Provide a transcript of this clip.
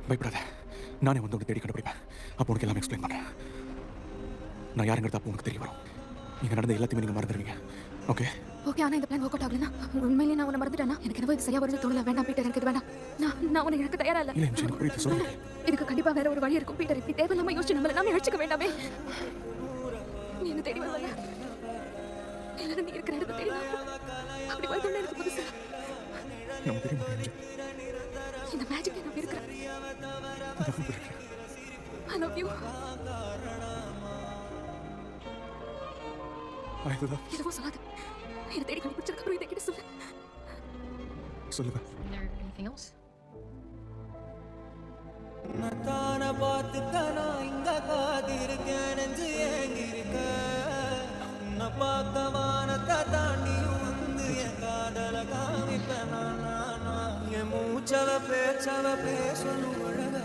பயப்படாத, நானே வந்து உன்னை தேடி கண்டுபிடிப்பேன். அப்போ உனக்கு எல்லாமே எக்ஸ்பிளைன் பண்ணுறேன். நான் யாருங்கிறது அப்போ உனக்கு தெரிய வரும். இங்கே நடந்த எல்லாத்தையுமே நீங்கள் மறந்துடுவீங்க. Okay okay. ஆனால் இந்த பிளான் ஒர்க் அவுட் ஆகலனா உண்மையிலேயே நான் உன்னை மறந்துட்டேன்னா எனக்கு என்னவோ இது சரியா வருது தோணல. வேண்டாம் பீட்டர், எனக்கு இது வேண்டாம். நான் உன்னை எனக்கு தயாரா இல்லை. இல்லை நிமிஷம், எனக்கு புரியுது, சொல்லுங்க. இதுக்கு கண்டிப்பாக வேற ஒரு வழி இருக்கும் பீட்டர். இப்படி தேவையில்லாம யோசிச்சு நம்மள நாம அழிச்சுக்க வேண்டாமே. நீ என்ன தேடி வரல, எல்லாரும் நீ இருக்கிற இடத்த தேடி அப்படி வந்து எனக்கு புதுசா நம்ம தெரியும் நிமிஷம். இந்த மேஜிக்கை நான் இருக்கிறேன். I love you. எதுவும் சொல்லாத. என்னை தேடி கண்டுபிடிச்சதுக்கு அப்புறம் இதை கிட்ட சொல்லு. சொல்லுவேன். Anything else? நத்தான பார்த்துக்கனா இங்க காதிருக்கேன், நெஞ்சு ஏங்கிருக்க. உன்னை பார்த்த வானத்தை தாண்டியும் வந்து என் காதல காமிப்பேன். என் மூச்சவ பேச்சவ பேசணும் அழக